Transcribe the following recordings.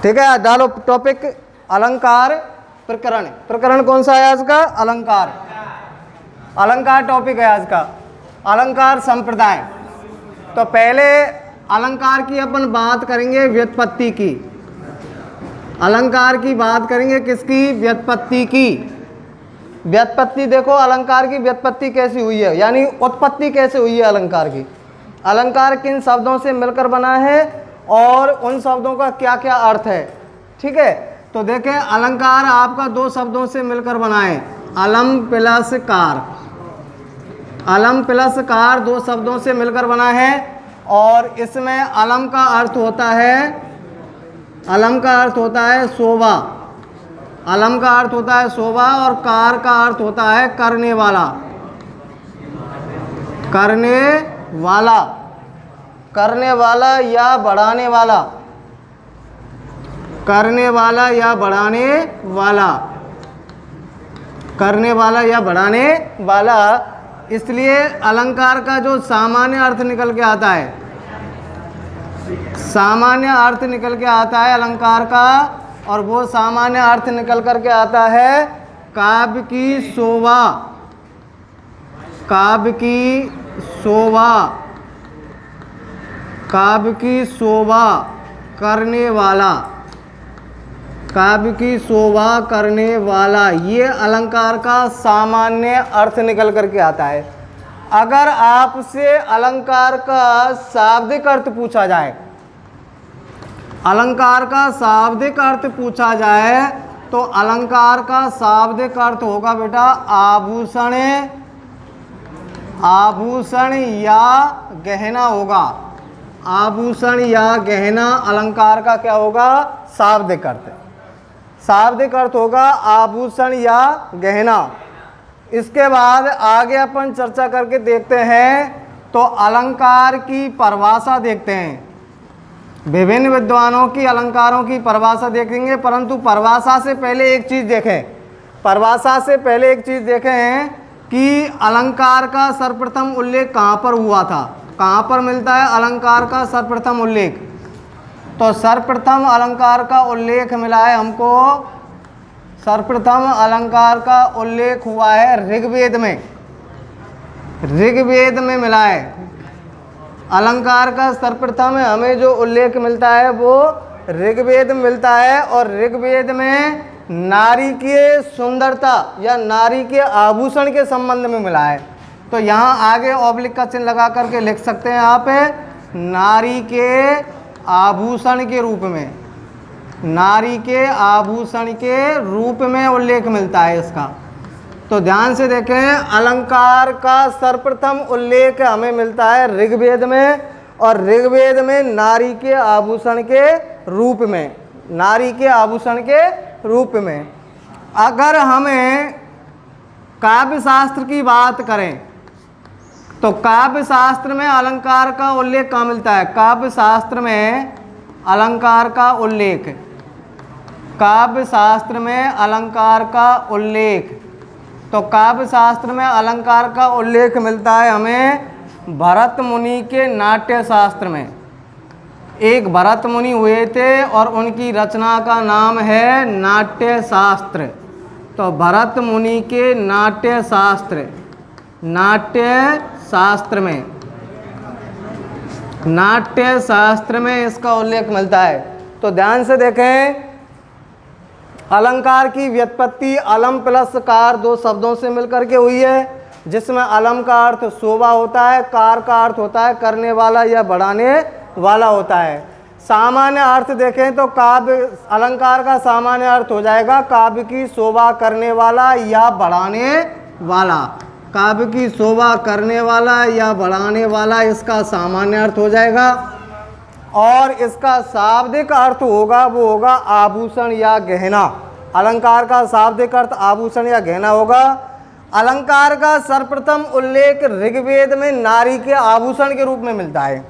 ठीक है, डालो टॉपिक अलंकार प्रकरण। प्रकरण कौन सा है आज का? अलंकार। अलंकार टॉपिक है आज का, अलंकार संप्रदाय। तो पहले अलंकार की अपन बात करेंगे व्युत्पत्ति की। अलंकार की बात करेंगे किसकी? व्युत्पत्ति की। व्युत्पत्ति देखो, अलंकार की व्युत्पत्ति कैसी हुई है, यानी उत्पत्ति कैसे हुई है अलंकार की। अलंकार किन शब्दों से मिलकर बना है और उन शब्दों का क्या क्या अर्थ है। ठीक है, तो देखें अलंकार आपका दो शब्दों से मिलकर बना है, अलम प्लस कार। अलम प्लस कार दो शब्दों से मिलकर बना है और इसमें अलम का अर्थ होता है, अलम का अर्थ होता है शोभा। अलम का अर्थ होता है शोभा और कार का अर्थ होता है करने वाला। करने वाला, करने वाला या बढ़ाने वाला, करने वाला या बढ़ाने वाला, करने वाला या बढ़ाने वाला। इसलिए अलंकार का जो सामान्य अर्थ निकल के आता है, सामान्य अर्थ निकल के आता है अलंकार का, और वो सामान्य अर्थ निकल करके आता है काव्य की शोभा। काव्य की शोभा, काव्य की शोभा करने वाला, काव्य की शोभा करने वाला, ये अलंकार का सामान्य अर्थ निकल करके आता है। अगर आपसे अलंकार का शाब्दिक अर्थ पूछा जाए, अलंकार का शाब्दिक अर्थ पूछा जाए तो अलंकार का शाब्दिक अर्थ होगा बेटा आभूषण, आभूषण या गहना होगा। आभूषण या गहना अलंकार का क्या होगा? शाब्दिक अर्थ। शाब्दिक अर्थ होगा आभूषण या गहना। इसके बाद आगे अपन चर्चा करके देखते हैं, तो अलंकार की परिभाषा देखते हैं। विभिन्न विद्वानों की अलंकारों की परिभाषा देखेंगे, परंतु परिभाषा से पहले एक चीज़ देखें, परिभाषा से पहले एक चीज़ देखें कि अलंकार का सर्वप्रथम उल्लेख कहाँ पर हुआ था, कहाँ पर मिलता है अलंकार का सर्वप्रथम उल्लेख। तो सर्वप्रथम अलंकार का उल्लेख मिला है हमको, सर्वप्रथम अलंकार का उल्लेख हुआ है ऋग्वेद में। ऋग्वेद में मिला है अलंकार का सर्वप्रथम हमें जो उल्लेख मिलता है वो ऋग्वेद में मिलता है, और ऋग्वेद में नारी के सुंदरता या नारी के आभूषण के संबंध में मिला है। तो यहाँ आगे ऑब्लिक का चिन्ह लगा करके लिख सकते हैं आप, नारी के आभूषण के रूप में, नारी के आभूषण के रूप में उल्लेख मिलता है इसका। तो ध्यान से देखें, अलंकार का सर्वप्रथम उल्लेख हमें मिलता है ऋग्वेद में, और ऋग्वेद में नारी के आभूषण के रूप में, नारी के आभूषण के रूप में। अगर हमें काव्य शास्त्र की बात करें तो काव्य शास्त्र में अलंकार का उल्लेख कहाँ मिलता है? काव्य शास्त्र में अलंकार का उल्लेख, काव्य शास्त्र में अलंकार का उल्लेख, तो काव्य शास्त्र में अलंकार का उल्लेख मिलता है हमें भरत मुनि के नाट्य शास्त्र में। एक भरत मुनि हुए थे और उनकी रचना का नाम है नाट्य शास्त्र। तो भरत मुनि के नाट्य शास्त्र, नाट्य शास्त्र में, नाट्य शास्त्र में इसका उल्लेख मिलता है। तो ध्यान से देखें, अलंकार की व्युत्पत्ति अलम प्लस कार दो शब्दों से मिलकर के हुई है, जिसमें अलम का अर्थ शोभा होता है, कार का अर्थ होता है करने वाला या बढ़ाने वाला होता है। सामान्य अर्थ देखें तो काव्य, अलंकार का सामान्य अर्थ हो जाएगा काव्य की शोभा करने वाला या बढ़ाने वाला। काव्य की शोभा करने वाला या बढ़ाने वाला इसका सामान्य अर्थ हो जाएगा, और इसका शाब्दिक अर्थ होगा वो होगा आभूषण या गहना। अलंकार का शाब्दिक अर्थ आभूषण या गहना होगा। अलंकार का सर्वप्रथम उल्लेख ऋग्वेद में नारी के आभूषण के रूप में मिलता है।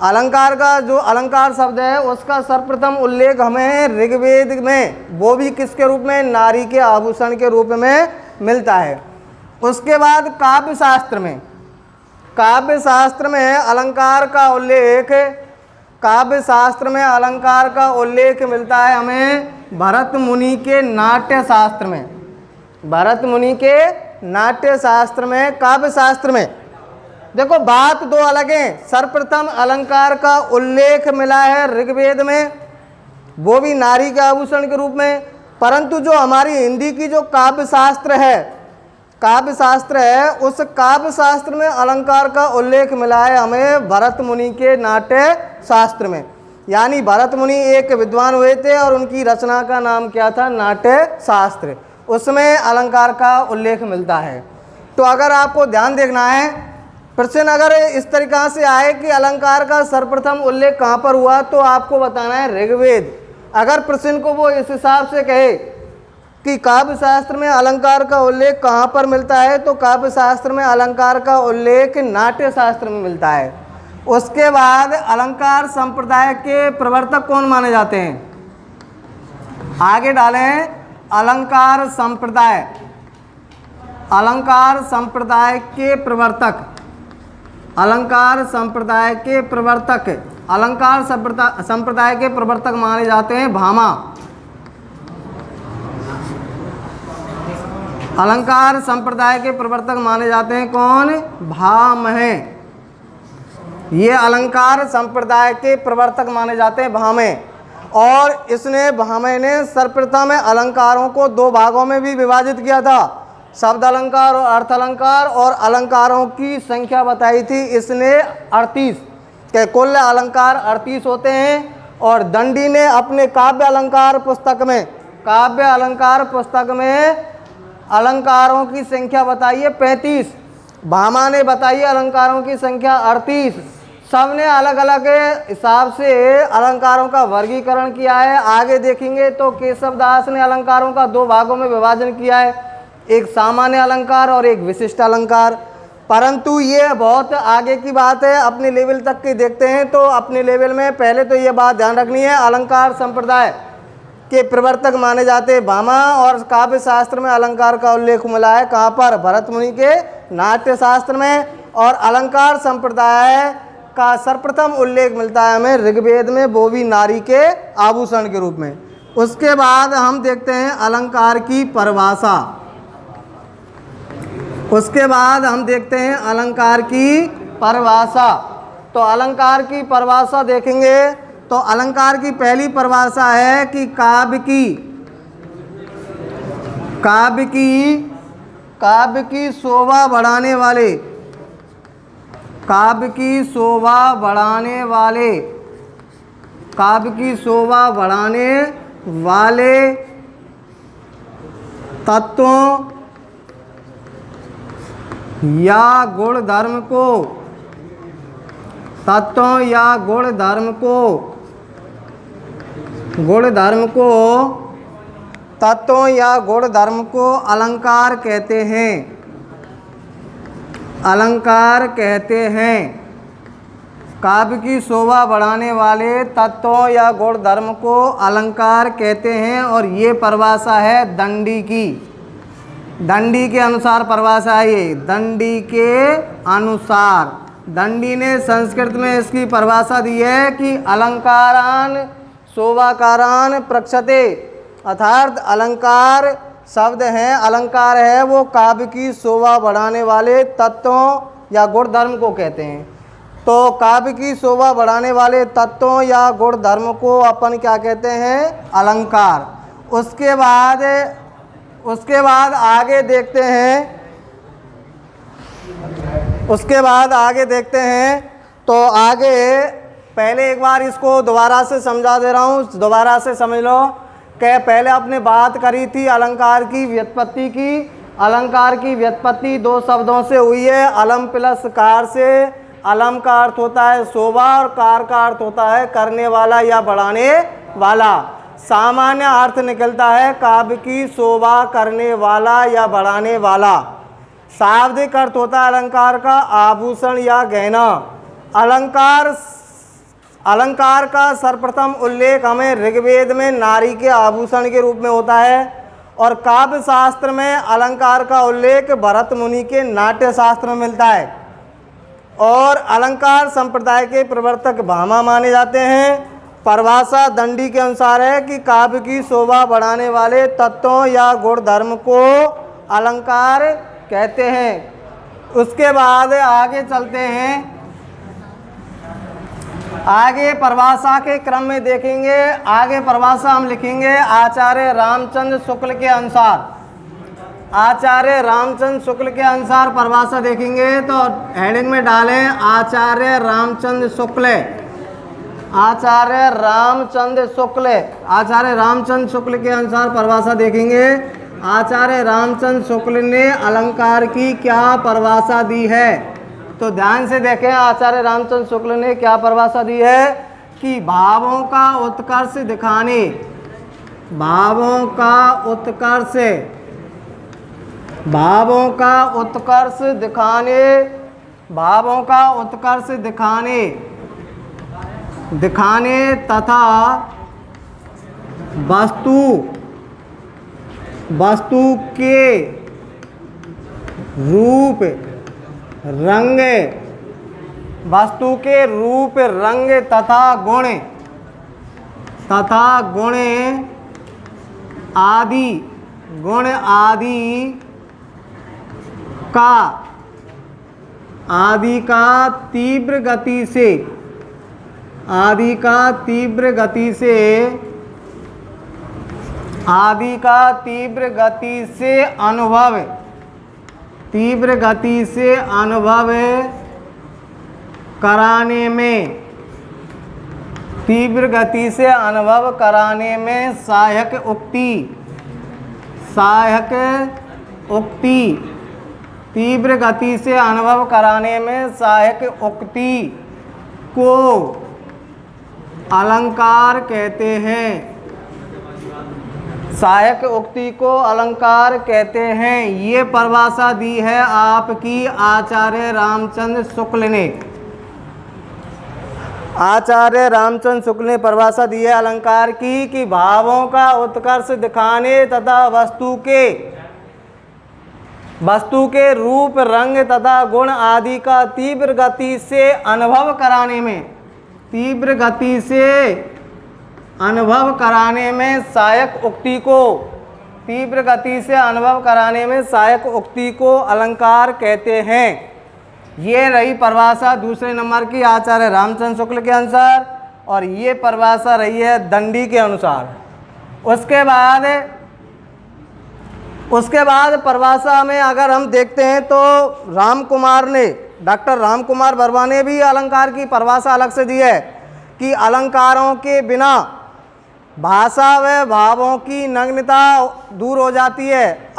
अलंकार का जो अलंकार शब्द है उसका सर्वप्रथम उल्लेख हमें ऋग्वेद में, वो भी किसके रूप में? नारी के आभूषण के रूप में मिलता है। उसके बाद काव्य शास्त्र में, काव्य शास्त्र में अलंकार का उल्लेख काव्य शास्त्र में अलंकार का उल्लेख मिलता है हमें भरत मुनि के नाट्य शास्त्र में, भरत मुनि के नाट्य शास्त्र में, काव्य शास्त्र में। देखो बात दो अलग हैं। सर्वप्रथम अलंकार का उल्लेख मिला है ऋग्वेद में, वो भी नारी के आभूषण के रूप में। परंतु जो हमारी हिंदी की जो काव्य शास्त्र है, काव्य शास्त्र है, उस काव्य शास्त्र में अलंकार का उल्लेख मिला है हमें भरत मुनि के नाट्य शास्त्र में। यानी भरत मुनि एक विद्वान हुए थे और उनकी रचना का नाम क्या था? नाट्य शास्त्र। उसमें अलंकार का उल्लेख मिलता है। तो अगर आपको ध्यान देखना है, प्रश्न अगर इस तरीक़ा से आए कि अलंकार का सर्वप्रथम उल्लेख कहाँ पर हुआ, तो आपको बताना है ऋग्वेद। अगर प्रश्न को वो इस हिसाब से कहे कि काव्य शास्त्र में अलंकार का उल्लेख कहाँ पर मिलता है, तो काव्य शास्त्र में अलंकार का उल्लेख नाट्य शास्त्र में मिलता है। उसके बाद अलंकार संप्रदाय के प्रवर्तक कौन माने जाते हैं? आगे डालें अलंकार संप्रदाय, अलंकार संप्रदाय के प्रवर्तक, अलंकार संप्रदाय के प्रवर्तक, अलंकार संप्रदाय के प्रवर्तक माने जाते हैं भामा। अलंकार संप्रदाय के प्रवर्तक माने जाते हैं कौन? भामह। ये अलंकार संप्रदाय के प्रवर्तक माने जाते हैं भामह। और इसने भामह ने सर्वप्रथम अलंकारों को दो भागों में भी विभाजित किया था, शब्द अलंकार और अर्थ अलंकार, और अलंकारों की संख्या बताई थी इसने 38 के। कुल अलंकार 38 होते हैं। और दंडी ने अपने काव्य अलंकार पुस्तक में, काव्य अलंकार पुस्तक में अलंकारों की संख्या बताई है 35। भामा ने बताई है अलंकारों की संख्या 38। सबने अलग अलग हिसाब से अलंकारों का वर्गीकरण किया है। आगे देखेंगे तो केशव दास ने अलंकारों का दो भागों में विभाजन किया है, एक सामान्य अलंकार और एक विशिष्ट अलंकार। परंतु ये बहुत आगे की बात है, अपने लेवल तक की देखते हैं। तो अपने लेवल में पहले तो ये बात ध्यान रखनी है, अलंकार संप्रदाय के प्रवर्तक माने जाते भामा। और काव्य शास्त्र में अलंकार का उल्लेख मिला है कहाँ पर? भरत मुनि के नाट्य शास्त्र में। और अलंकार संप्रदाय का सर्वप्रथम उल्लेख मिलता है हमें ऋग्वेद में, वो भी नारी के आभूषण के रूप में। उसके बाद हम देखते हैं अलंकार की परिभाषा। उसके बाद हम देखते हैं अलंकार की परिभाषा। तो अलंकार की परिभाषा देखेंगे तो अलंकार की पहली परिभाषा है कि काव्य की शोभा बढ़ाने वाले, काव्य की शोभा बढ़ाने वाले, काव्य की शोभा बढ़ाने वाले तत्वों या गुण धर्म को, तत्वों या गुण धर्म को, गुण धर्म को, तत्वों या गुण धर्म को अलंकार कहते हैं, अलंकार कहते हैं। काव्य की शोभा बढ़ाने वाले तत्वों या गुण धर्म को अलंकार कहते हैं। और ये परिभाषा है दंडी की, दंडी के अनुसार परिभाषा है ये, दंडी के अनुसार। दंडी ने संस्कृत में इसकी परिभाषा दी है कि अलंकारान शोभाकारान प्रक्षते, अर्थात अलंकार शब्द हैं, अलंकार है वो काव्य की शोभा बढ़ाने वाले तत्वों या गुण धर्म को कहते हैं। तो काव्य की शोभा बढ़ाने वाले तत्वों या गुण धर्म को अपन क्या कहते हैं? अलंकार। उसके बाद आगे देखते हैं, उसके बाद आगे देखते हैं। तो आगे पहले एक बार इसको दोबारा से समझा दे रहा हूँ, दोबारा से समझ लो। कि पहले आपने बात करी थी अलंकार की व्युत्पत्ति की। अलंकार की व्युत्पत्ति दो शब्दों से हुई है, अलम प्लस कार से। अलम का अर्थ होता है शोभा और कार का अर्थ होता है करने वाला या बढ़ाने वाला। सामान्य अर्थ निकलता है काव्य की शोभा करने वाला या बढ़ाने वाला। शाब्दिक अर्थ होता है अलंकार का आभूषण या गहना। अलंकार का सर्वप्रथम उल्लेख हमें ऋग्वेद में नारी के आभूषण के रूप में होता है। और काव्य शास्त्र में अलंकार का उल्लेख भरत मुनि के नाट्य शास्त्र में मिलता है। और अलंकार संप्रदाय के प्रवर्तक भामा माने जाते हैं। परिभाषा दंडी के अनुसार है कि काव्य की शोभा बढ़ाने वाले तत्वों या गुण धर्म को अलंकार कहते हैं। उसके बाद आगे चलते हैं, आगे परिभाषा के क्रम में देखेंगे। आगे परिभाषा हम लिखेंगे आचार्य रामचंद्र शुक्ल के अनुसार। आचार्य रामचंद्र शुक्ल के अनुसार परिभाषा देखेंगे तो हेडिंग में डालें आचार्य रामचंद्र शुक्ल। आचार्य रामचंद्र शुक्ल, आचार्य रामचंद्र शुक्ल के अनुसार परिभाषा देखेंगे। आचार्य रामचंद्र शुक्ल ने अलंकार की क्या परिभाषा दी है, तो ध्यान से देखें। आचार्य रामचंद्र शुक्ल ने क्या परिभाषा दी है कि भावों का उत्कर्ष दिखाने, भावों का उत्कर्ष, भावों का उत्कर्ष दिखाने, भावों का उत्कर्ष दिखाने तथा वस्तु के रूप रंग, वस्तु के रूप रंग तथा गुण आदि का तीव्र गति से अनुभव कराने में सहायक उक्ति, तीव्र गति से अनुभव कराने में सहायक उक्ति को अलंकार कहते हैं। सहायक उक्ति को अलंकार कहते हैं। ये परिभाषा दी है आपकी आचार्य रामचंद्र शुक्ल ने। आचार्य रामचंद्र शुक्ल ने परिभाषा दी है अलंकार की कि भावों का उत्कर्ष दिखाने तथा वस्तु के रूप रंग तथा गुण आदि का तीव्र गति से अनुभव कराने में सहायक उक्ति को, तीव्र गति से अनुभव कराने में सहायक उक्ति को अलंकार कहते हैं। ये रही परिभाषा दूसरे नंबर की आचार्य रामचंद्र शुक्ल के अनुसार, और ये परिभाषा रही है दंडी के अनुसार। उसके बाद परिभाषा में अगर हम देखते हैं तो डॉक्टर राम कुमार वर्मा ने भी अलंकार की परिभाषा अलग से दी है कि अलंकारों के बिना भाषा व भावों की नग्नता दूर हो जाती है।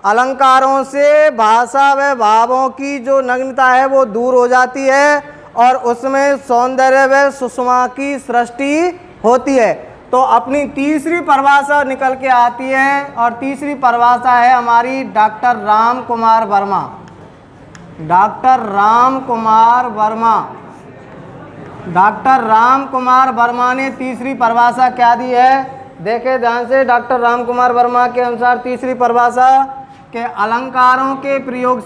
अलंकारों से भाषा व भावों की जो नग्नता है वो दूर हो जाती है और उसमें सौंदर्य व सुषमा की सृष्टि होती है। तो अपनी तीसरी परिभाषा निकल के आती है, और तीसरी परिभाषा है हमारी डॉक्टर राम कुमार वर्मा। डॉक्टर राम कुमार वर्मा ने तीसरी परिभाषा क्या दी है, देखे ध्यान से। डॉक्टर राम कुमार वर्मा के अनुसार तीसरी परिभाषा के अलंकारों के प्रयोग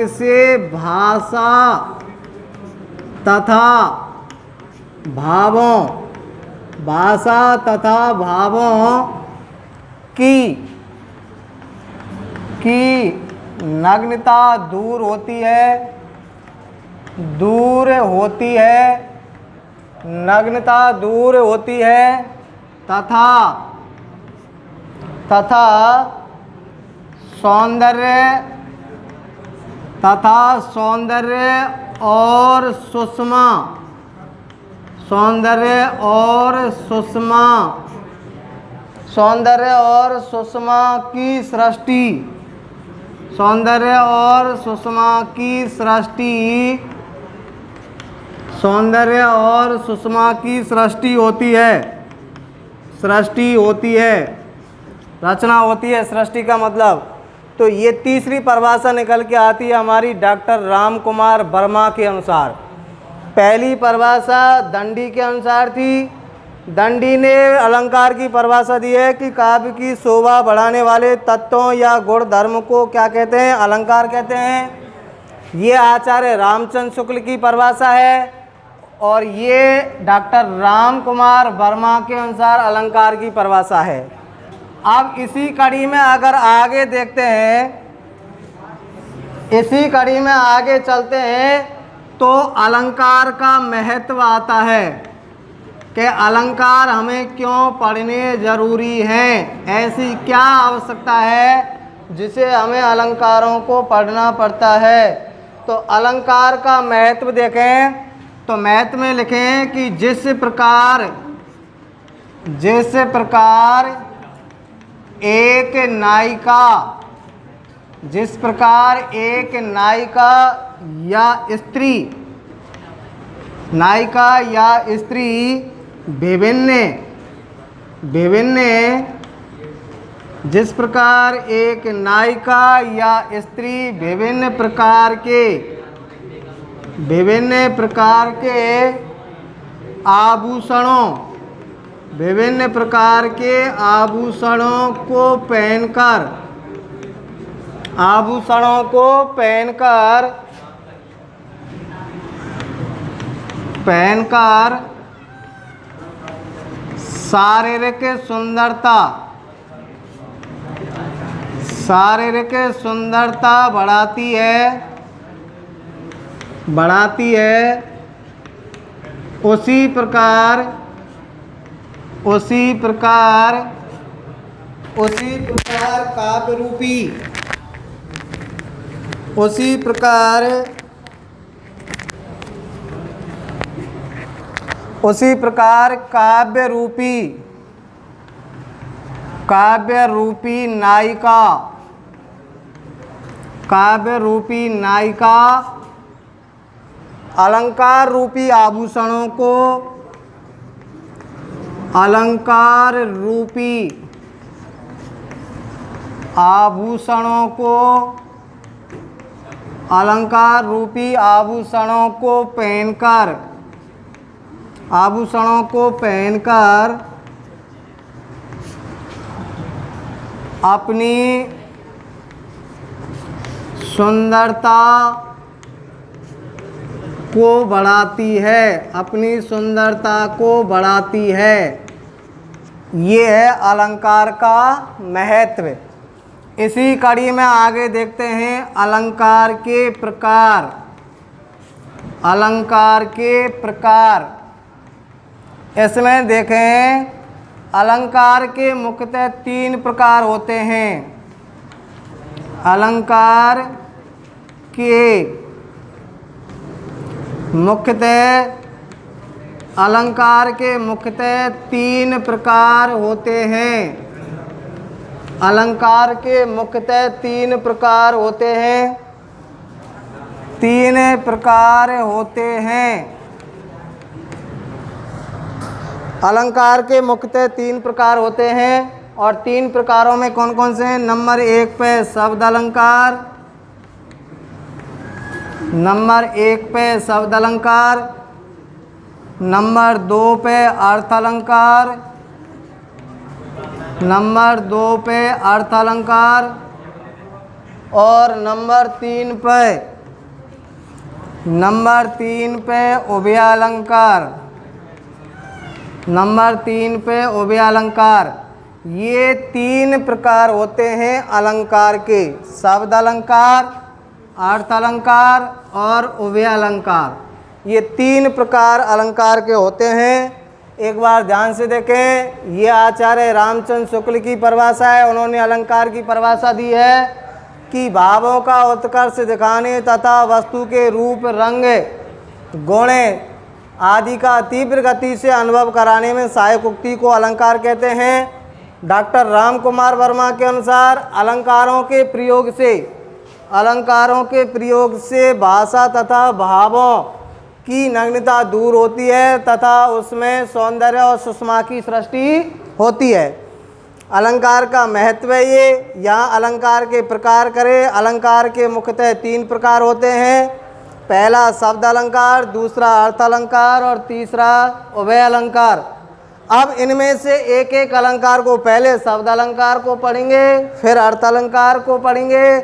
से भाषा तथा भावों की नग्नता दूर होती है तथा सौंदर्य और सुषमा की सृष्टि होती है, रचना होती है, सृष्टि का मतलब। तो ये तीसरी परिभाषा निकल के आती है हमारी डॉक्टर राम कुमार वर्मा के अनुसार। पहली परिभाषा दंडी के अनुसार थी। दंडी ने अलंकार की परिभाषा दी है कि काव्य की शोभा बढ़ाने वाले तत्वों या गुण धर्म को क्या कहते हैं? अलंकार कहते हैं। ये आचार्य रामचंद्र शुक्ल की परिभाषा है और ये डॉक्टर राम कुमार वर्मा के अनुसार अलंकार की परिभाषा है। अब इसी कड़ी में अगर आगे देखते हैं, इसी कड़ी में आगे चलते हैं तो अलंकार का महत्व आता है कि अलंकार हमें क्यों पढ़ने ज़रूरी हैं, ऐसी क्या आवश्यकता है जिसे हमें अलंकारों को पढ़ना पड़ता है। तो अलंकार का महत्व देखें तो महत्व में लिखें कि जिस प्रकार एक नायिका या स्त्री जिस प्रकार एक नायिका या स्त्री विभिन्न प्रकार के आभूषणों को पहनकर शारीरिक सुंदरता बढ़ाती है। उसी प्रकार काव्य रूपी नायिका अलंकार रूपी आभूषणों को पहनकर अपनी सुंदरता को बढ़ाती है। ये है अलंकार का महत्व। इसी कड़ी में आगे देखते हैं अलंकार के प्रकार। इसमें देखें अलंकार के मुख्यतः 3 प्रकार होते हैं। अलंकार के मुख्यतः 3 प्रकार होते हैं। अलंकार के मुख्यतः 3 प्रकार होते हैं। अलंकार के मुख्यतः 3 प्रकार होते हैं और 3 प्रकारों में कौन कौन से हैं? नंबर 1 पे शब्द अलंकार, नंबर 2 पे अर्थ अलंकार, नंबर 2 पे अर्थ अलंकार और नंबर 3 पे उभय अलंकार। ये 3 प्रकार होते हैं अलंकार के, शब्द अलंकार, अर्थ अलंकार और उभय अलंकार। ये 3 प्रकार अलंकार के होते हैं। एक बार ध्यान से देखें, ये आचार्य रामचंद्र शुक्ल की परिभाषा है। उन्होंने अलंकार की परिभाषा दी है कि भावों का उत्कर्ष दिखाने तथा वस्तु के रूप, रंग, गुण आदि का तीव्र गति से अनुभव कराने में सहायक उक्ति को अलंकार कहते हैं। डॉक्टर राम कुमार वर्मा के अनुसार अलंकारों के प्रयोग से भाषा तथा भावों की नग्नता दूर होती है तथा उसमें सौंदर्य और सुषमा की सृष्टि होती है। अलंकार का महत्व है ये। यहाँ अलंकार के प्रकार करें। अलंकार के मुख्यतः 3 प्रकार होते हैं। पहला शब्द अलंकार, दूसरा अर्थ अलंकार और तीसरा उभय अलंकार। अब इनमें से एक एक अलंकार को, पहले शब्द अलंकार को पढ़ेंगे, फिर अर्थ अलंकार को पढ़ेंगे,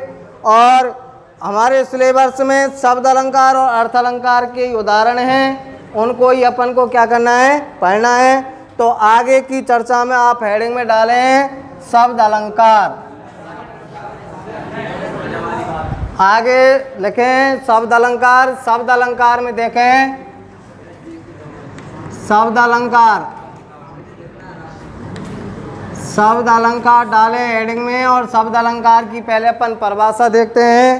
और हमारे सिलेबस में शब्द अलंकार और अर्थ अलंकार के उदाहरण हैं, उनको ही अपन को क्या करना है, पढ़ना है। तो आगे की चर्चा में आप हेडिंग में डालें शब्द अलंकार, आगे लिखें शब्द अलंकार। शब्द अलंकार में देखें शब्द अलंकार, शब्द अलंकार डालें हेडिंग में। और शब्द अलंकार की पहले अपन परिभाषा देखते हैं।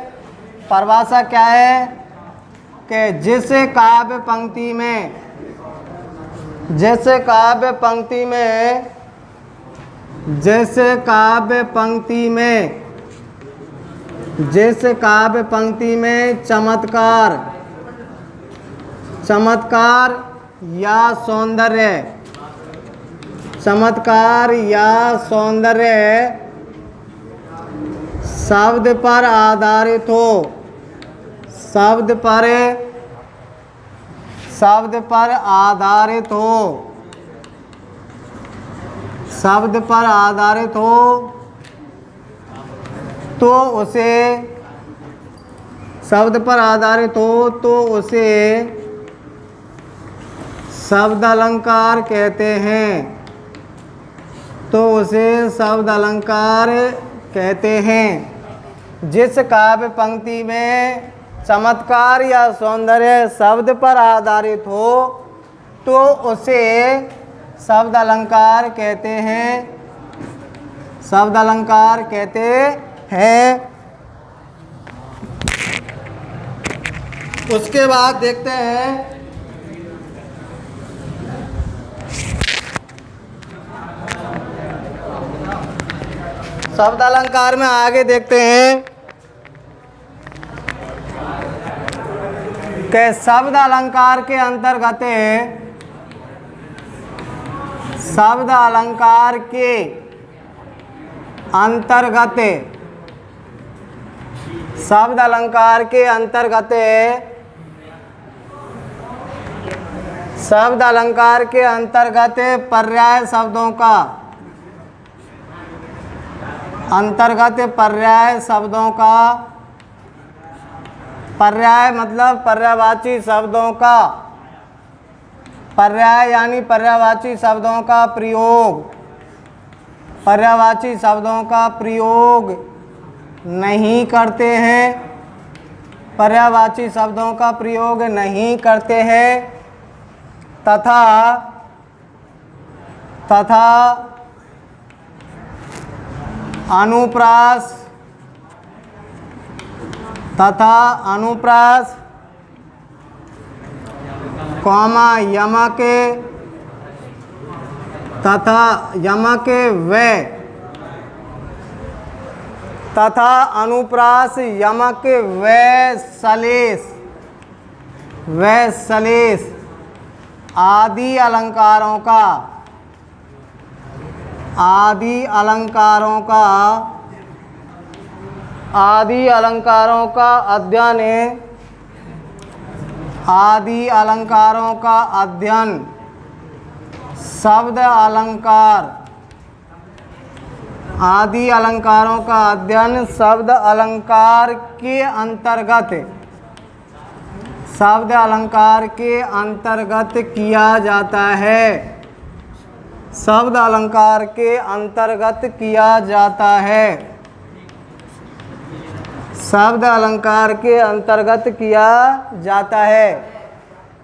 परिभाषा क्या है कि जिस काव्य पंक्ति में, जैसे काव्य पंक्ति में, जैसे काव्य पंक्ति में, जैसे काव्य पंक्ति में चमत्कार, चमत्कार या सौंदर्य, चमत्कार या सौंदर्य शब्द पर आधारित हो, शब्द पर, शब्द पर आधारित हो, शब्द पर आधारित हो, तो उसे, शब्द पर आधारित हो तो उसे शब्द अलंकार कहते हैं, तो उसे शब्द अलंकार कहते हैं। जिस काव्य पंक्ति में चमत्कार या सौंदर्य शब्द पर आधारित हो तो उसे शब्द अलंकार कहते हैं, शब्द अलंकार कहते हैं। उसके बाद देखते हैं शब्द अलंकार में, आगे देखते हैं कि शब्द अलंकार के अंतर्गत, शब्द अलंकार के अंतर्गत, शब्द अलंकार के अंतर्गत, शब्द अलंकार के अंतर्गत पर्याय शब्दों का, अंतर्गत पर्याय शब्दों का, पर्याय मतलब पर्यायवाची शब्दों का, पर्याय यानी पर्यायवाची शब्दों का प्रयोग, पर्यायवाची शब्दों का प्रयोग नहीं करते हैं, पर्यायवाची शब्दों का प्रयोग नहीं करते हैं, तथा अनुप्रास, तथा अनुप्रास, कौमा यमक, तथा यमक व, तथा अनुप्रास यमक व सलेस, व सलेस आदि अलंकारों का, आदि अलंकारों का, आदि अलंकारों का अध्ययन, आदि अलंकारों का अध्ययन शब्द अलंकार, आदि अलंकारों का अध्ययन शब्द अलंकार के अंतर्गत, शब्द अलंकार के अंतर्गत किया जाता है, शब्द अलंकार के अंतर्गत किया जाता है, शब्द अलंकार के अंतर्गत किया जाता है।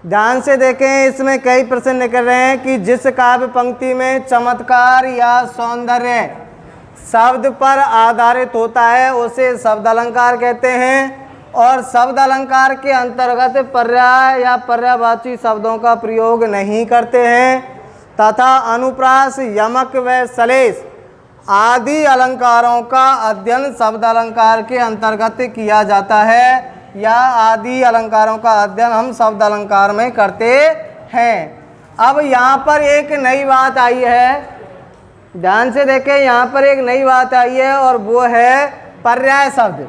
ध्यान से देखें, इसमें कई प्रश्न निकल रहे हैं कि जिस काव्य पंक्ति में चमत्कार या सौंदर्य शब्द पर आधारित होता है उसे शब्द अलंकार कहते हैं, और शब्द अलंकार के अंतर्गत पर्याय या पर्यायवाची शब्दों का प्रयोग नहीं करते हैं, तथा अनुप्रास यमक व सलेस आदि अलंकारों का अध्ययन शब्द अलंकार के अंतर्गत किया जाता है, या आदि अलंकारों का अध्ययन हम शब्द अलंकार में करते हैं। अब यहाँ पर एक नई बात आई है, ध्यान से देखें, यहाँ पर एक नई बात आई है और वो है पर्याय शब्द।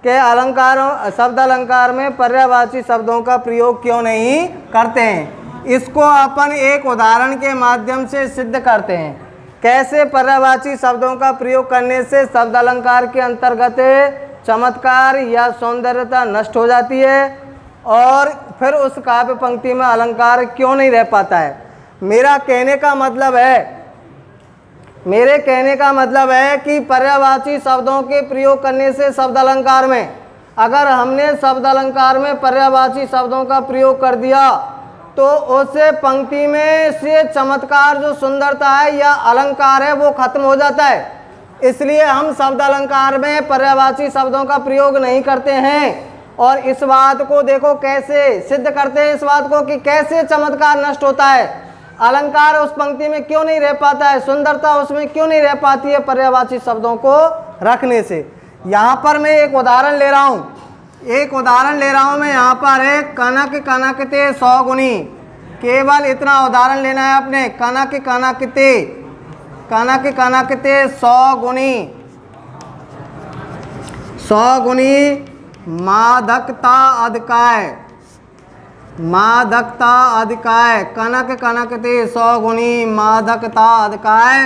के अलंकारों शब्द अलंकार में पर्यायवाची शब्दों का प्रयोग क्यों नहीं करते हैं। इसको अपन एक उदाहरण के माध्यम से सिद्ध करते हैं। कैसे पर्यायवाची शब्दों का प्रयोग करने से शब्द अलंकार के अंतर्गत चमत्कार या सौंदर्यता नष्ट हो जाती है और फिर उस काव्य पंक्ति में अलंकार क्यों नहीं रह पाता है। मेरे कहने का मतलब है कि पर्यायवाची शब्दों के प्रयोग करने से शब्द अलंकार में, अगर हमने शब्द अलंकार में पर्यायवाची शब्दों का प्रयोग कर दिया तो उस पंक्ति में से चमत्कार जो सुंदरता है या अलंकार है वो खत्म हो जाता है। इसलिए हम शब्द अलंकार में पर्यायवाची शब्दों का प्रयोग नहीं करते हैं। और इस बात को देखो कैसे सिद्ध करते हैं, इस बात को कि कैसे चमत्कार नष्ट होता है, अलंकार उस पंक्ति में क्यों नहीं रह पाता है, सुंदरता उसमें क्यों नहीं रह पाती है पर्यायवाची शब्दों को रखने से। यहाँ पर मैं एक उदाहरण ले रहा हूँ मैं यहाँ पर है कनक कनकते 100 गुनी। केवल इतना उदाहरण लेना है आपने, कनक कनकते 100 गुनी मादकता अधिकाय कनक कनकते 100 गुनी मादकता अधिकाय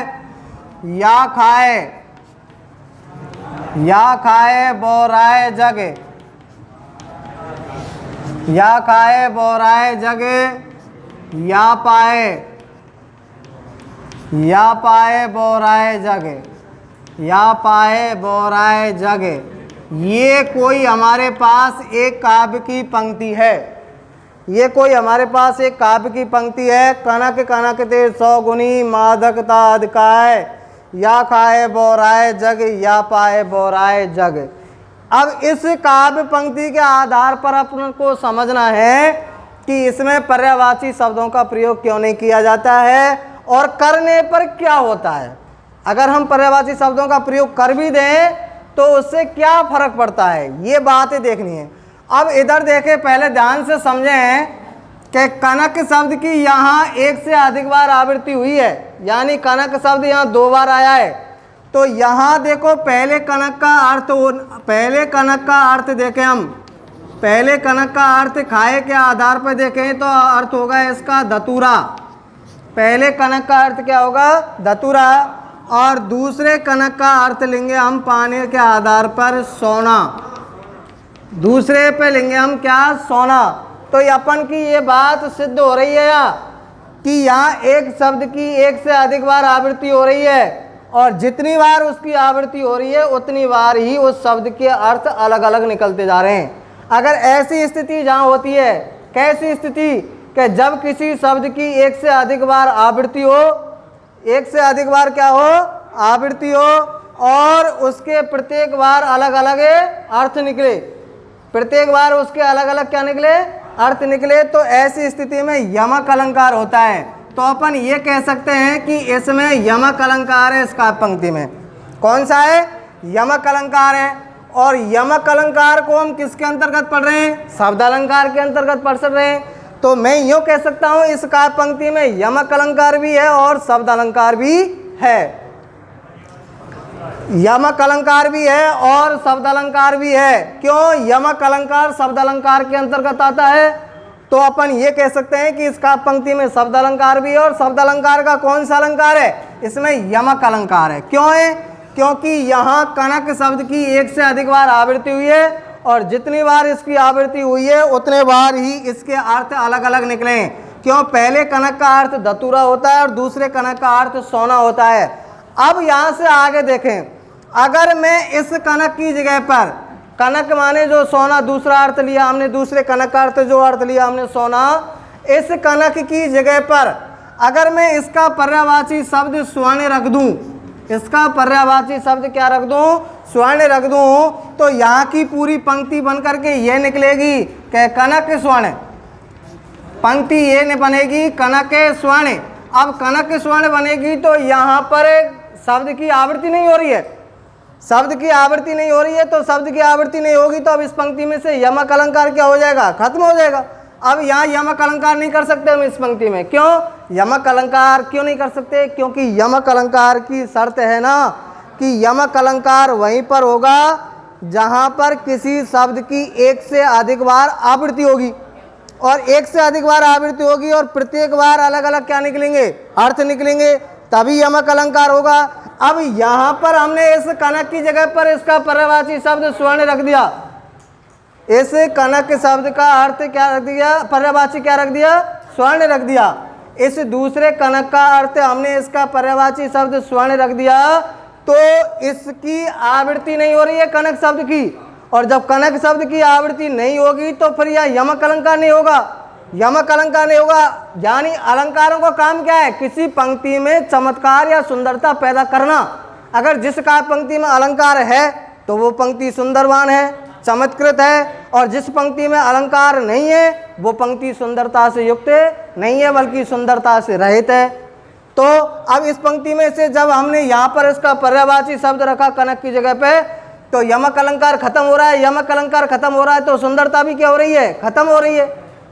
या खाए बोराए जग या पाए बोराए जग। ये कोई हमारे पास एक काव्य की पंक्ति है, कनक कनकते 100 गुनी मादकता अधिकाय या खाए बोराए जग या पाए बोराए जग। अब इस काव्य पंक्ति के आधार पर अपन को समझना है कि इसमें पर्यायवाची शब्दों का प्रयोग क्यों नहीं किया जाता है और करने पर क्या होता है। अगर हम पर्यायवाची शब्दों का प्रयोग कर भी दें तो उससे क्या फर्क पड़ता है, ये बातें देखनी है। अब इधर देखें, पहले ध्यान से समझें कि कनक शब्द की यहाँ एक से अधिक बार आवृत्ति हुई है, यानी कनक शब्द यहाँ 2 बार आया है। तो यहाँ देखो पहले कनक का अर्थ देखें हम, पहले कनक का अर्थ खाए के आधार पर देखें तो अर्थ होगा इसका धतूरा। पहले कनक का अर्थ क्या होगा, धतूरा। और दूसरे कनक का अर्थ लेंगे हम पाने के आधार पर सोना, दूसरे पे लेंगे हम क्या, सोना। तो अपन की ये बात सिद्ध हो रही है यहाँ कि यहाँ एक शब्द की एक से अधिक बार आवृत्ति हो रही है और जितनी बार उसकी आवृत्ति हो रही है उतनी बार ही उस शब्द के अर्थ अलग अलग निकलते जा रहे हैं। अगर ऐसी स्थिति जहाँ होती है, कैसी स्थिति, कि जब किसी शब्द की एक से अधिक बार आवृत्ति हो, एक से अधिक बार क्या हो, आवृत्ति हो और उसके प्रत्येक बार अलग अलग अर्थ निकले, प्रत्येक बार उसके अलग अलग क्या निकले, अर्थ निकले, तो ऐसी स्थिति में यमक अलंकार होता है। तो अपन ये कह सकते हैं कि इसमें यमक अलंकार है। इसका पंक्ति में कौन सा है, यमक अलंकार है। और यमक अलंकार को हम किसके अंतर्गत पढ़ रहे हैं, शब्द अलंकार के अंतर्गत पढ़ रहे हैं। तो मैं यूँ कह सकता हूँ इस काव्य पंक्ति में यमक अलंकार भी है और शब्द अलंकार भी है, यमक अलंकार भी है और शब्द अलंकार भी है। क्यों, यमक अलंकार शब्द अलंकार के अंतर्गत आता है। तो अपन ये कह सकते हैं कि इस काव्य पंक्ति में शब्द अलंकार भी है और शब्द अलंकार का कौन सा अलंकार है, इसमें यमक अलंकार है। क्यों है, क्योंकि यहाँ कनक शब्द की एक से अधिक बार आवृत्ति हुई है और जितनी बार इसकी आवृत्ति हुई है उतने बार ही इसके अर्थ अलग अलग निकले हैं। क्यों, पहले कनक का अर्थ धतूरा होता है और दूसरे कनक का अर्थ सोना होता है। अब यहाँ से आगे देखें, अगर मैं इस कनक की जगह पर, कनक माने जो सोना, दूसरा अर्थ लिया हमने, दूसरे कनक का अर्थ जो अर्थ लिया हमने सोना, इस कनक की जगह पर अगर मैं इसका पर्यायवाची शब्द स्वर्ण रख दूं, इसका पर्यायवाची शब्द क्या रख दूं, स्वर्ण रख दूं, तो यहाँ की पूरी पंक्ति बन करके ये निकलेगी कि कनक स्वर्ण, पंक्ति ये बनेगी कनक स्वर्ण। अब कनक स्वर्ण बनेगी तो यहाँ पर शब्द की आवृत्ति नहीं हो रही है, शब्द की आवृत्ति नहीं हो रही है। तो शब्द की आवृत्ति नहीं होगी तो अब इस पंक्ति में से यमक अलंकार क्या हो जाएगा, खत्म हो जाएगा। अब यहाँ यमक अलंकार नहीं कर सकते हम इस पंक्ति में। क्यों, यमक अलंकार क्यों नहीं कर सकते, क्योंकि यमक अलंकार की शर्त है ना कि यमक अलंकार वहीं पर होगा जहां पर किसी शब्द की एक से अधिक बार आवृत्ति होगी, और एक से अधिक बार आवृत्ति होगी और प्रत्येक बार अलग अलग क्या निकलेंगे, अर्थ निकलेंगे, तभी यमक अलंकार होगा। अब यहां पर हमने इस कनक की जगह पर इसका पर्यायवाची शब्द स्वर्ण रख दिया। इस कनक शब्द का अर्थ क्या रख दिया, पर्यायवाची क्या रख दिया, स्वर्ण रख दिया। इस दूसरे कनक का अर्थ हमने इसका पर्यायवाची शब्द स्वर्ण रख दिया, तो इसकी आवृत्ति नहीं हो रही है कनक शब्द की, और जब कनक शब्द की आवृत्ति नहीं होगी तो फिर यह यमक अलंकार नहीं होगा, यमक अलंकार नहीं होगा। यानी अलंकारों का काम क्या है, किसी पंक्ति में चमत्कार या सुंदरता पैदा करना। अगर जिस का पंक्ति में अलंकार है तो वो पंक्ति सुंदरवान है, चमत्कृत है, और जिस पंक्ति में अलंकार नहीं है वो पंक्ति सुंदरता से युक्त नहीं है बल्कि सुंदरता से रहित है। तो अब इस पंक्ति में से जब हमने यहाँ पर इसका पर्यायवाची शब्द रखा कनक की जगह पे, तो यमक अलंकार खत्म हो रहा है, यमक अलंकार खत्म हो रहा है तो सुंदरता भी क्या हो रही है, खत्म हो रही है।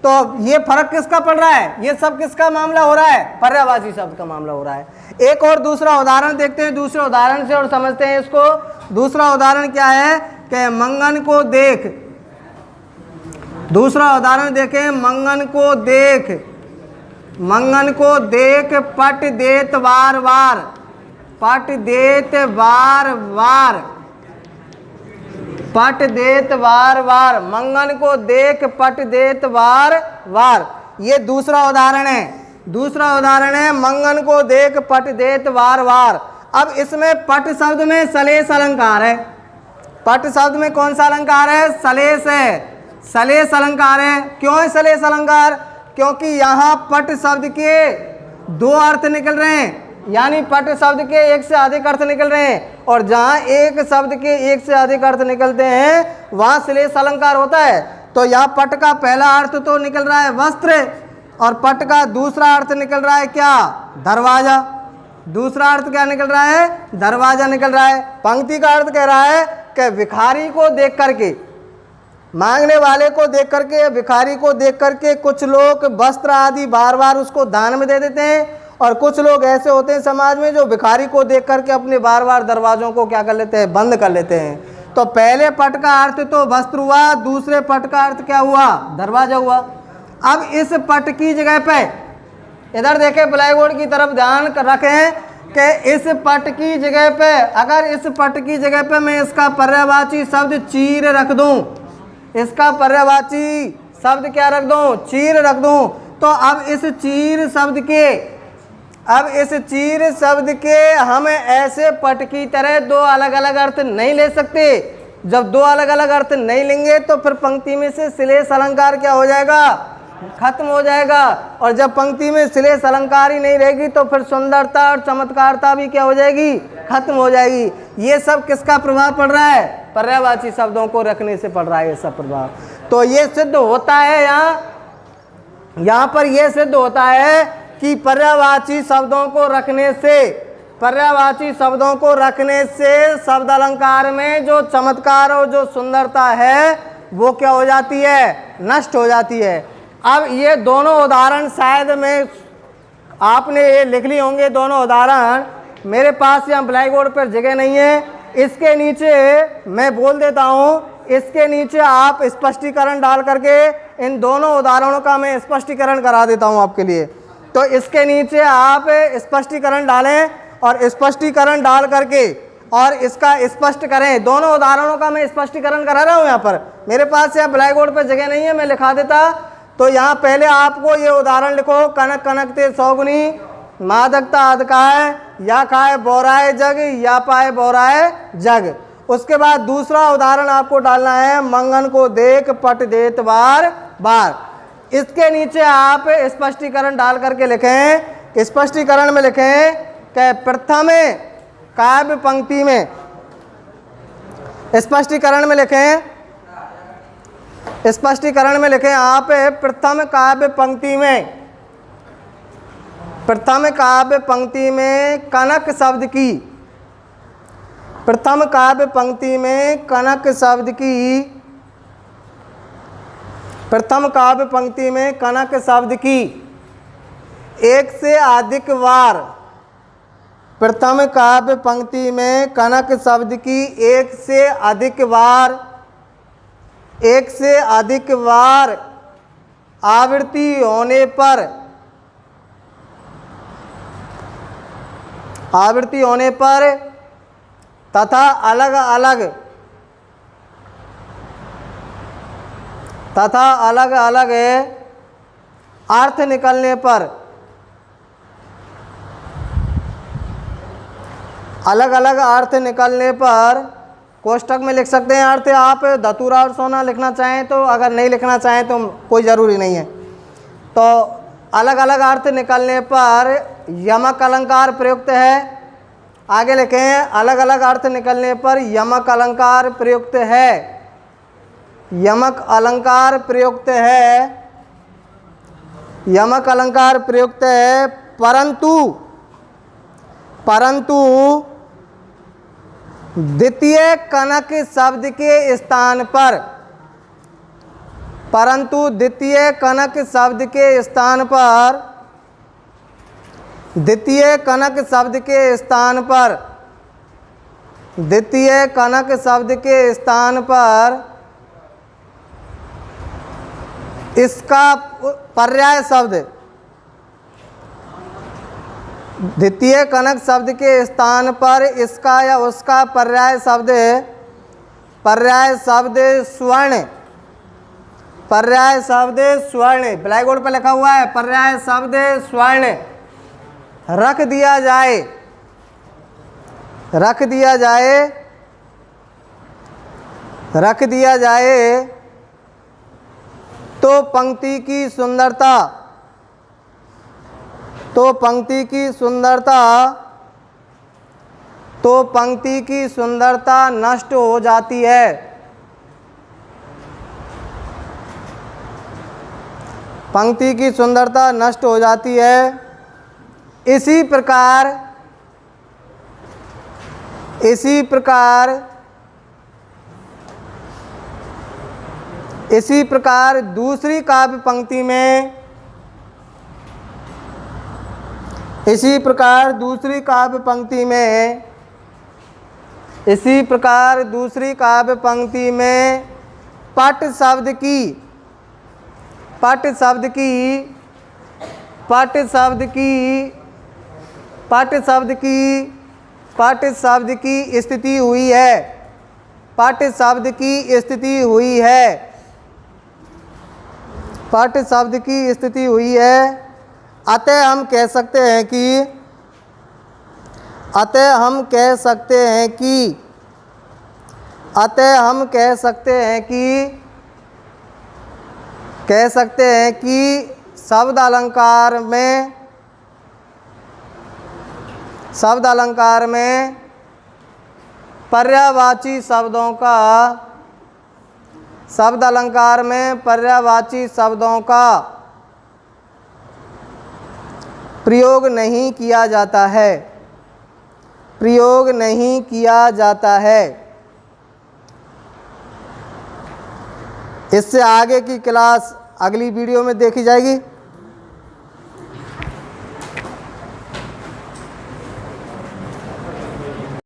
तो ये फर्क किसका पड़ रहा है, ये सब किसका मामला हो रहा है, पर्यायवाची शब्द का मामला हो रहा है। एक और दूसरा उदाहरण देखते हैं, दूसरे उदाहरण से और समझते हैं इसको। दूसरा उदाहरण क्या है कि मंगन को देख, दूसरा उदाहरण देखें, मंगन को देख, मंगन को देख पट देत बार बार, पट देत बार बार, पट देत बार बार, मंगन को देख पट देत बार बार। ये दूसरा उदाहरण है, दूसरा उदाहरण है मंगन को देख पट देत बार बार। अब इसमें पट शब्द में सलेस अलंकार है, पट शब्द में कौन सा अलंकार है, सलेस है, सलेस अलंकार है। क्यों है सलेस अलंकार, क्योंकि यहाँ पट शब्द के दो अर्थ निकल रहे हैं, यानी पट शब्द के एक से अधिक अर्थ निकल रहे हैं, और जहाँ एक शब्द के एक से अधिक अर्थ निकलते हैं वहाँ श्लेष अलंकार होता है। तो यहाँ पट का पहला अर्थ तो निकल रहा है वस्त्र, और पट का दूसरा अर्थ निकल रहा है क्या, दरवाजा। दूसरा अर्थ क्या निकल रहा है, दरवाजा निकल रहा है। पंक्ति का अर्थ कह रहा है कि भिखारी को देख करके, मांगने वाले को देख करके, भिखारी को देख करके कुछ लोग वस्त्र आदि बार बार उसको दान में दे देते हैं, और कुछ लोग ऐसे होते हैं समाज में जो भिखारी को देख करके अपने बार बार दरवाज़ों को क्या कर लेते हैं, बंद कर लेते हैं। तो पहले पट का अर्थ तो वस्त्र हुआ, दूसरे पट का अर्थ क्या हुआ, दरवाजा हुआ। अब इस पट की जगह पे इधर देखें, ब्लैक बोर्ड की तरफ ध्यान रखें कि इस पट की जगह पे, अगर इस पट की जगह पे मैं इसका पर्यायवाची शब्द चीर रख दूं, इसका पर्यायवाची शब्द क्या रख दूं, चीर रख दूं, तो अब इस चीर शब्द के, अब इस चीर शब्द के हम ऐसे पट की तरह दो अलग अलग अर्थ नहीं ले सकते। जब दो अलग अलग अर्थ नहीं लेंगे तो फिर पंक्ति में से श्लेष अलंकार क्या हो जाएगा, खत्म हो जाएगा। और जब पंक्ति में श्लेष अलंकार ही नहीं रहेगी तो फिर सुंदरता और चमत्कारता भी क्या हो जाएगी, खत्म हो जाएगी। ये सब किसका प्रभाव पड़ रहा है, पर्यायवाची शब्दों को रखने से पड़ रहा है ये सब प्रभाव। तो ये सिद्ध होता है यहाँ पर ये सिद्ध होता है कि पर्यायवाची शब्दों को रखने से, पर्यायवाची शब्दों को रखने से शब्द अलंकार में जो चमत्कार और जो सुंदरता है वो क्या हो जाती है, नष्ट हो जाती है। अब ये दोनों उदाहरण शायद में आपने ये लिख लिए होंगे, दोनों उदाहरण मेरे पास यहाँ ब्लैक बोर्ड पर जगह नहीं है, इसके नीचे मैं बोल देता हूँ, इसके नीचे आप स्पष्टीकरण डाल करके इन दोनों उदाहरणों का मैं स्पष्टीकरण करा देता हूँ आपके लिए। तो इसके नीचे आप स्पष्टीकरण डालें और स्पष्टीकरण डाल करके और इसका स्पष्ट करें। दोनों उदाहरणों का मैं स्पष्टीकरण करा रहा हूँ यहाँ पर, मेरे पास यहाँ ब्लैक बोर्ड पर जगह नहीं है, मैं लिखा देता। तो यहाँ पहले आपको ये उदाहरण लिखो, कनक कनकते सौगुनी, मादकता अधकाय, या खाए बोराए जग, या पाए बोराए जग। उसके बाद दूसरा उदाहरण आपको डालना है, मंगन को देख पट देत बार बार। इसके नीचे आप स्पष्टीकरण डाल करके लिखें, स्पष्टीकरण में लिखें कि प्रथम काव्य पंक्ति में, स्पष्टीकरण में लिखें, स्पष्टीकरण में लिखें आप प्रथम काव्य पंक्ति में, प्रथम काव्य पंक्ति में कनक शब्द की, प्रथम काव्य पंक्ति में कनक शब्द की, प्रथम काव्य पंक्ति में कनक शब्द की एक से अधिक बार, प्रथम काव्य पंक्ति में कनक शब्द की एक से अधिक बार आवृत्ति होने पर तथा अलग अलग अर्थ निकलने पर, अलग अलग अर्थ निकलने पर कोष्टक में लिख सकते हैं अर्थ। आप धतूरा और सोना लिखना चाहें तो, अगर नहीं लिखना चाहें तो कोई ज़रूरी नहीं है। तो अलग अलग अर्थ निकलने पर यमक अलंकार प्रयुक्त है। आगे लिखें, अलग अलग अर्थ निकलने पर यमक अलंकार प्रयुक्त है। यमक अलंकार प्रयुक्त है, यमक अलंकार प्रयुक्त है। परंतु द्वितीय कनक शब्द के स्थान पर, परंतु द्वितीय कनक शब्द के स्थान पर, द्वितीय कनक शब्द के स्थान पर, द्वितीय कनक शब्द के स्थान पर इसका पर्याय शब्द, द्वितीय कनक शब्द के स्थान पर इसका या उसका पर्याय शब्द स्वर्ण, पर्याय शब्द स्वर्ण, ब्लैक बोर्ड पर लिखा हुआ है, पर्याय शब्द स्वर्ण रख दिया जाए तो पंक्ति की सुंदरता नष्ट हो जाती है। पंक्ति की सुंदरता नष्ट हो जाती है। इसी प्रकार दूसरी काव्य पंक्ति में, इसी प्रकार दूसरी काव्य पंक्ति में पट शब्द की स्थिति हुई है। पट शब्द की स्थिति हुई है। अतः हम कह सकते हैं कि शब्द अलंकार में पर्यायवाची शब्दों का प्रयोग नहीं किया जाता है। इससे आगे की क्लास अगली वीडियो में देखी जाएगी।